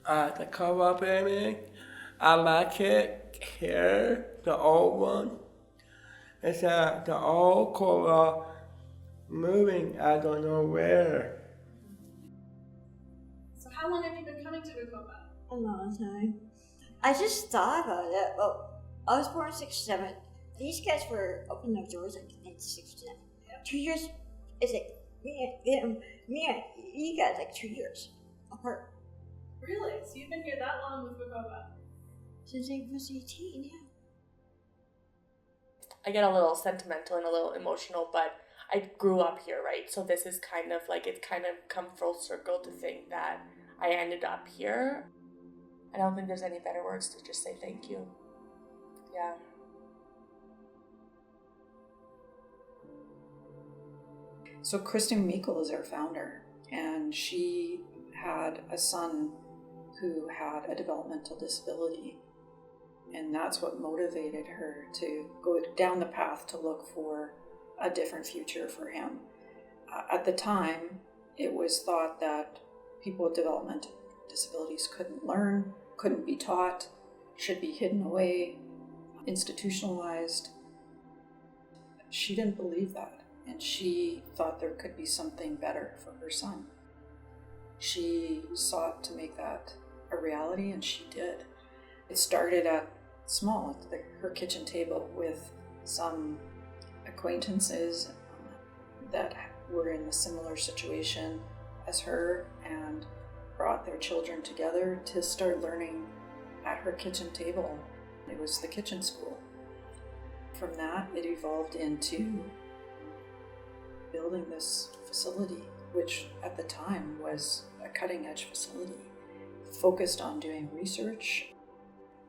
The cover painting. I like it here, the old one. It's the old cover moving, I don't know where. So how long have you been coming to Vecova? A long time. I just thought about it. Well, I was born in 67. These guys were opening their doors in 67. Yep. 2 years. It's like me and you guys like 2 years apart. Really? So you've been here that long with Vecova? Since I was 18, yeah. I get a little sentimental and a little emotional, but I grew up here, right? So this is kind of like, it's kind of come full circle to think that I ended up here. I don't think there's any better words to just say thank you. Yeah. So Kristen Meikle is our founder, and she had a son who had a developmental disability. And that's what motivated her to go down the path to look for a different future for him. At the time, it was thought that people with developmental disabilities couldn't learn, couldn't be taught, should be hidden away, institutionalized. She didn't believe that, and she thought there could be something better for her son. She sought to make that a reality, and she did. It started at small, at her kitchen table, with some acquaintances that were in a similar situation as her and brought their children together to start learning at her kitchen table. It was the kitchen school. From that, it evolved into building this facility, which at the time was a cutting-edge facility, focused on doing research,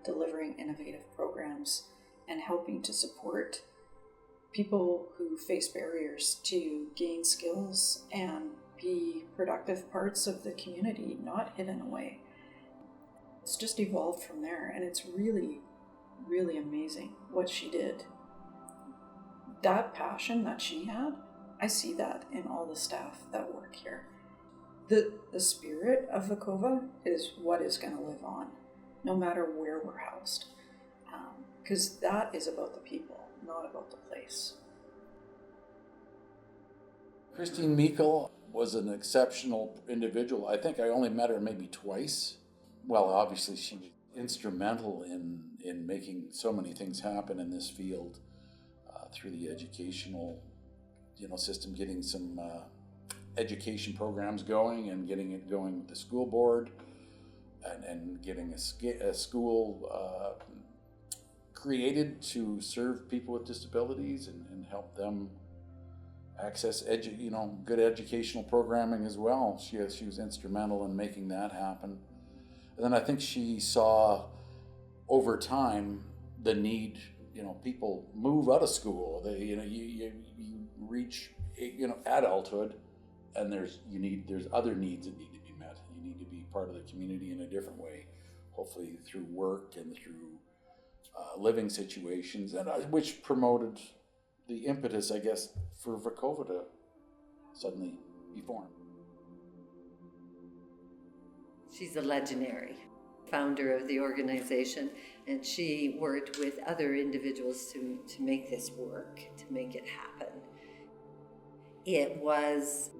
delivering innovative programs, and helping to support people who face barriers to gain skills and be productive parts of the community, not hidden away. It's just evolved from there, and it's really, really amazing what she did. That passion that she had, I see that in all the staff that work here. The spirit of Vecova is what is going to live on, no matter where we're housed, because that is about the people, not about the place. Christine Meikle was an exceptional individual. I think I only met her maybe twice. Well, obviously she was instrumental in making so many things happen in this field through the educational system, getting some education programs going and getting it going with the school board and getting a school created to serve people with disabilities and help them access good educational programming as well. She was instrumental in making that happen. And then I think she saw over time the need, people move out of school. You reach adulthood, and there's other needs that need to be met. You need to be part of the community in a different way, hopefully through work and through living situations, and which promoted the impetus, I guess, for Vecova to suddenly be formed. She's a legendary founder of the organization, and she worked with other individuals to make this work, to make it happen. It was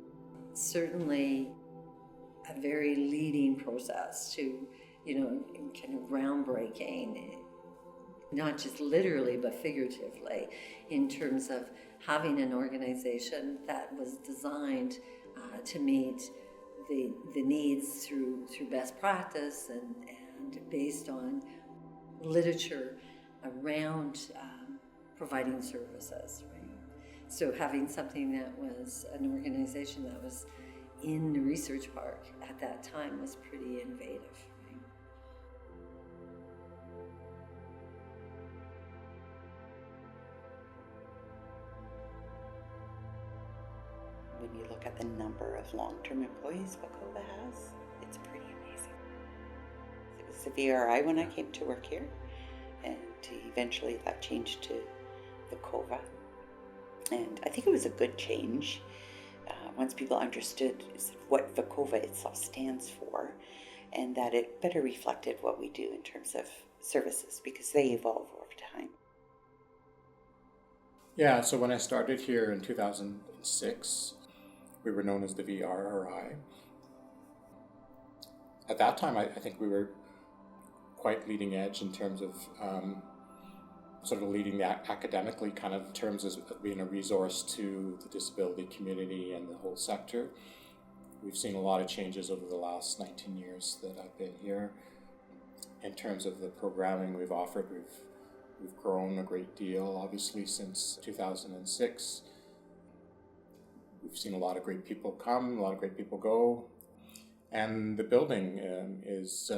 certainly a very leading process to, kind of groundbreaking, not just literally but figuratively, in terms of having an organization that was designed to meet the needs through best practice and based on literature around providing services, right? So having something that was an organization that was in the research park at that time was pretty innovative. When you look at the number of long-term employees Vecova has, it's pretty amazing. It was the VRI when I came to work here, and eventually that changed to Vecova. And I think it was a good change once people understood what Vecova itself stands for. and that it better reflected what we do in terms of services, because they evolve over time. Yeah, so when I started here in 2006, we were known as the VRRI. At that time, I think we were quite leading edge in terms of sort of leading academically, kind of in terms of being a resource to the disability community and the whole sector. We've seen a lot of changes over the last 19 years that I've been here. In terms of the programming we've offered, we've grown a great deal, obviously, since 2006. We've seen a lot of great people come, a lot of great people go. And the building is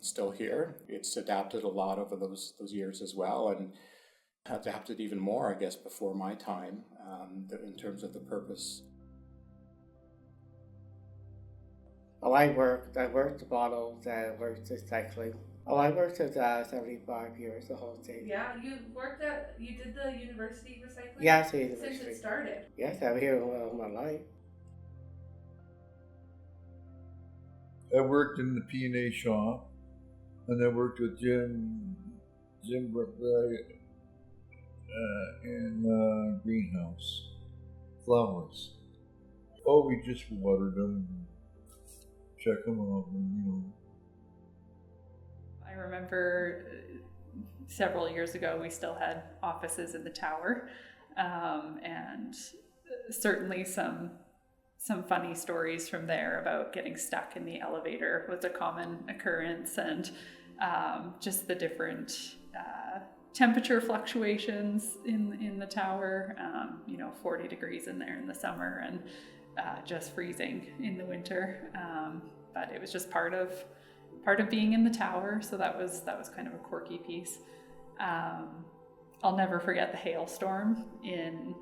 still here. It's adapted a lot over those years as well, and adapted even more, I guess, before my time in terms of the purpose. Oh, I worked the bottles, I worked the cycling. Oh, I worked at 75 years, the whole thing. Yeah, you did the university recycling? Yes, the university. Since it started? Yes, I'm here all my life. I worked in the P&A shop, and I worked with Jim in greenhouse, flowers. Oh, we just watered them, check them out, and I remember several years ago we still had offices in the tower, and certainly some funny stories from there about getting stuck in the elevator was a common occurrence, and just the different temperature fluctuations in the tower, 40 degrees in there in the summer and just freezing in the winter, but it was just part of being in the tower, so that was kind of a quirky piece. I'll never forget the hailstorm in,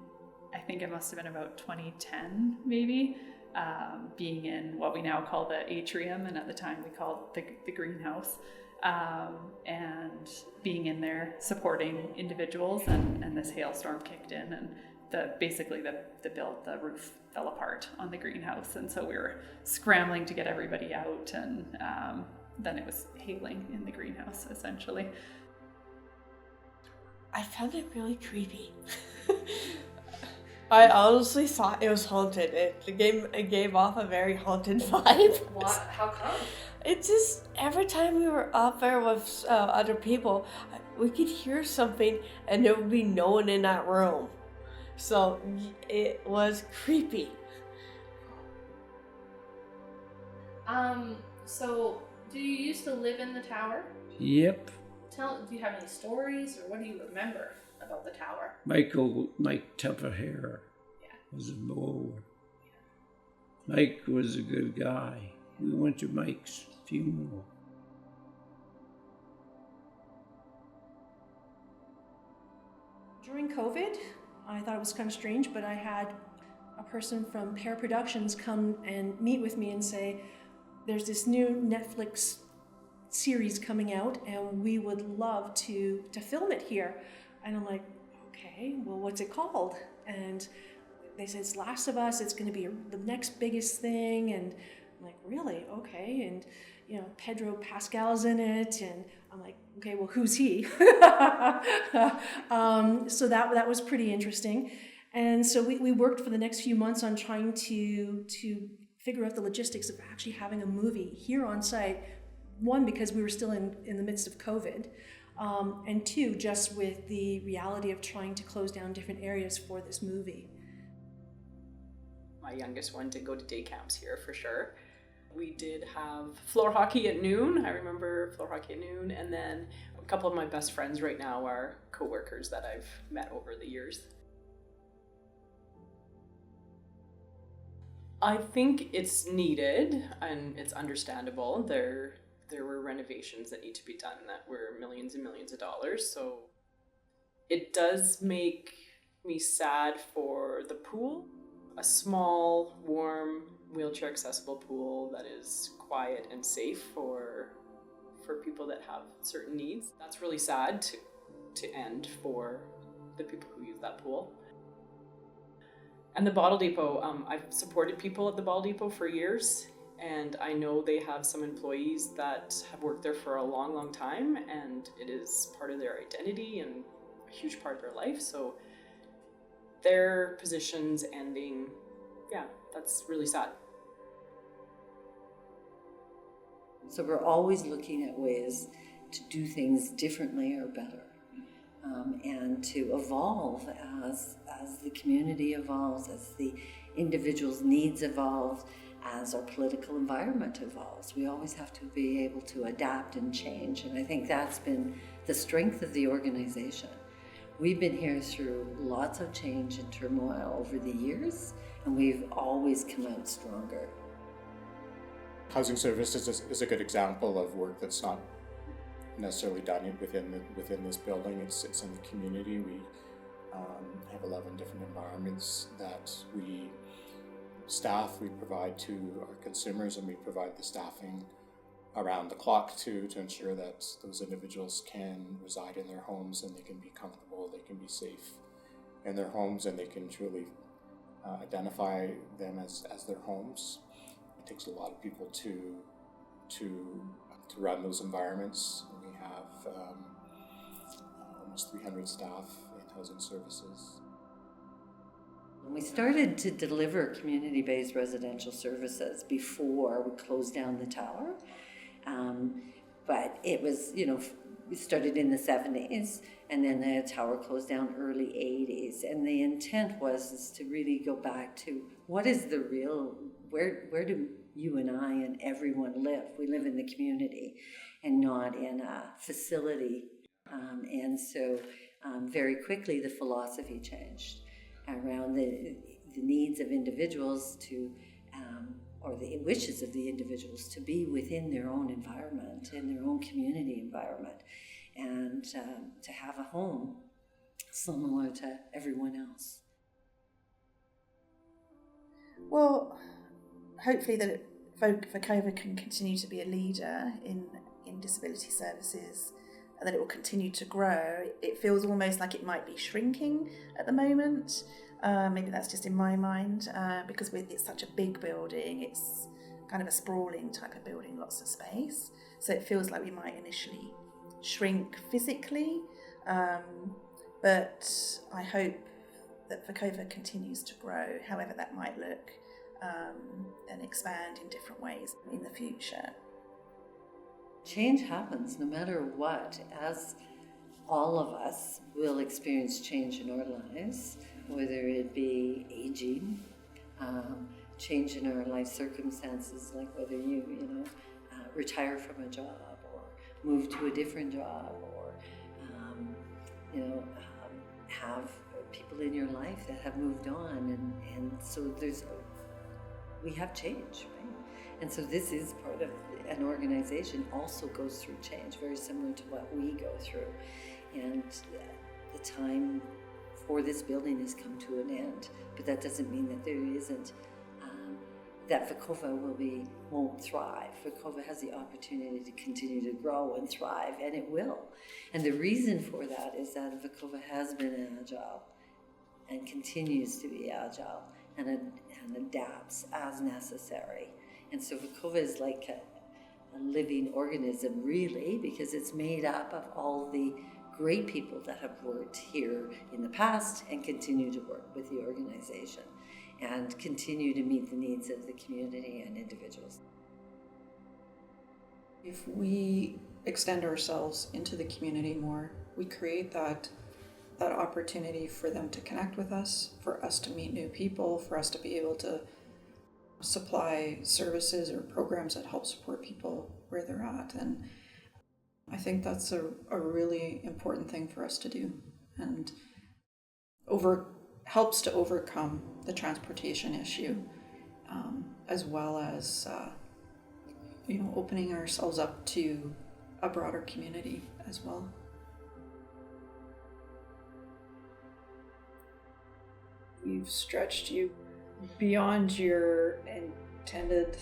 I think it must have been about 2010 maybe, being in what we now call the atrium, and at the time we called the greenhouse, and being in there supporting individuals, and this hailstorm kicked in, and the roof fell apart on the greenhouse, and so we were scrambling to get everybody out, and then it was hailing in the greenhouse essentially. I found it really creepy. I honestly thought it was haunted. It gave off a very haunted vibe. What? How come? It just, every time we were up there with other people, we could hear something and there would be no one in that room. So it was creepy. So do you used to live in the tower? Yep. Do you have any stories, or what do you remember about the tower? Mike Templehair was a mower. Mike was a good guy. We went to Mike's funeral. During COVID, I thought it was kind of strange, but I had a person from Pear Productions come and meet with me and say, there's this new Netflix series coming out and we would love to film it here. And I'm like, okay, well, what's it called? And they said, it's Last of Us, it's going to be the next biggest thing. And I'm like, really? Okay. And Pedro Pascal's in it, and I'm like, okay, well, who's he? So that was pretty interesting. And so we worked for the next few months on trying to figure out the logistics of actually having a movie here on site. One, because we were still in the midst of COVID, and two, just with the reality of trying to close down different areas for this movie. My youngest one did go to day camps here for sure. We did have floor hockey at noon. I remember floor hockey at noon. And then a couple of my best friends right now are coworkers that I've met over the years. I think it's needed and it's understandable. There were renovations that need to be done that were millions and millions of dollars. So it does make me sad for the pool. A small, warm, wheelchair accessible pool that is quiet and safe for people that have certain needs. That's really sad to end for the people who use that pool. And the bottle depot, I've supported people at the bottle depot for years, And I know they have some employees that have worked there for a long, long time, and it is part of their identity and a huge part of their life. So their positions ending, yeah, that's really sad. So we're always looking at ways to do things differently or better, and to evolve as the community evolves, as the individual's needs evolve, as our political environment evolves. We always have to be able to adapt and change, and I think that's been the strength of the organization. We've been here through lots of change and turmoil over the years, and we've always come out stronger. Housing services is a good example of work that's not necessarily done within this building. It's in the community. We have 11 different environments that we staff. We provide to our consumers, and we provide the staffing around the clock to ensure that those individuals can reside in their homes and they can be comfortable, they can be safe in their homes, and they can truly identify them as their homes. It takes a lot of people to run those environments. We have almost 300 staff in housing services. We started to deliver community-based residential services before we closed down the tower. But it was, we started in the 70s, and then the tower closed down early 80s. And the intent was to really go back to what is the real, where do you and I and everyone live? We live in the community and not in a facility. And so very quickly the philosophy changed around the needs of individuals to or the wishes of the individuals to be within their own environment, in their own community environment, and to have a home similar to everyone else. Well, hopefully that Vecova can continue to be a leader in disability services, and that it will continue to grow. It feels almost like it might be shrinking at the moment. Maybe that's just in my mind, because it's such a big building, it's kind of a sprawling type of building, lots of space. So it feels like we might initially shrink physically, but I hope that Vecova continues to grow, however that might look, and expand in different ways in the future. Change happens no matter what, as all of us will experience change in our lives, whether it be aging, change in our life circumstances, like whether you retire from a job or move to a different job, or have people in your life that have moved on, and so we have change, right? And so this is part of an organization also goes through change, very similar to what we go through. And the time for this building has come to an end, but that doesn't mean that there isn't, that Vecova won't thrive. Vecova has the opportunity to continue to grow and thrive, and it will. And the reason for that is that Vecova has been agile and continues to be agile and adapts as necessary. And so Vecova is like a living organism, really, because it's made up of all the great people that have worked here in the past and continue to work with the organization and continue to meet the needs of the community and individuals. If we extend ourselves into the community more, we create that opportunity for them to connect with us, for us to meet new people, for us to be able to supply services or programs that help support people where they're at. And I think that's a really important thing for us to do, and helps to overcome the transportation issue, as well as opening ourselves up to a broader community as well. We've stretched you beyond your intended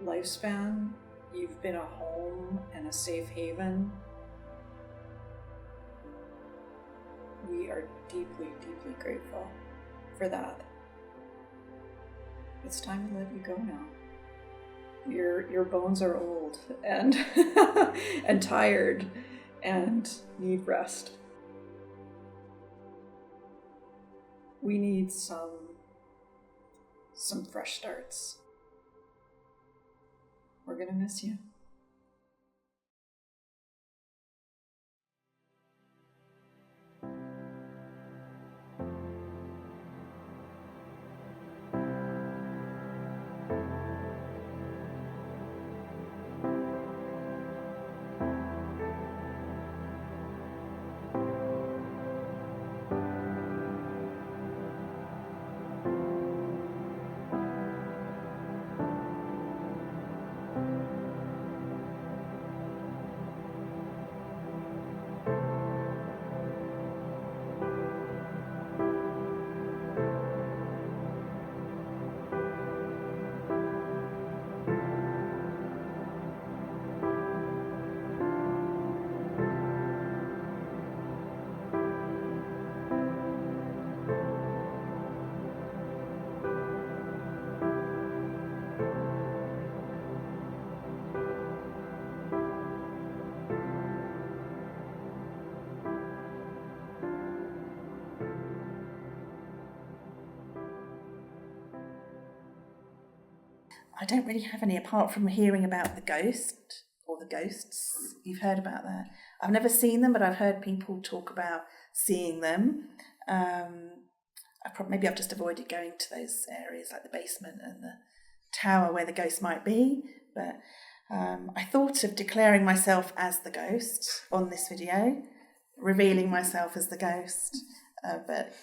lifespan. You've been a home and a safe haven. We are deeply, deeply grateful for that. It's time to let you go now. Your bones are old and and tired and need rest. We need some fresh starts. We're gonna miss you. I don't really have any apart from hearing about the ghost or the ghosts. You've heard about that. I've never seen them, but I've heard people talk about seeing them. Maybe I've just avoided going to those areas like the basement and the tower where the ghost might be. But I thought of declaring myself as the ghost on this video, revealing myself as the ghost. But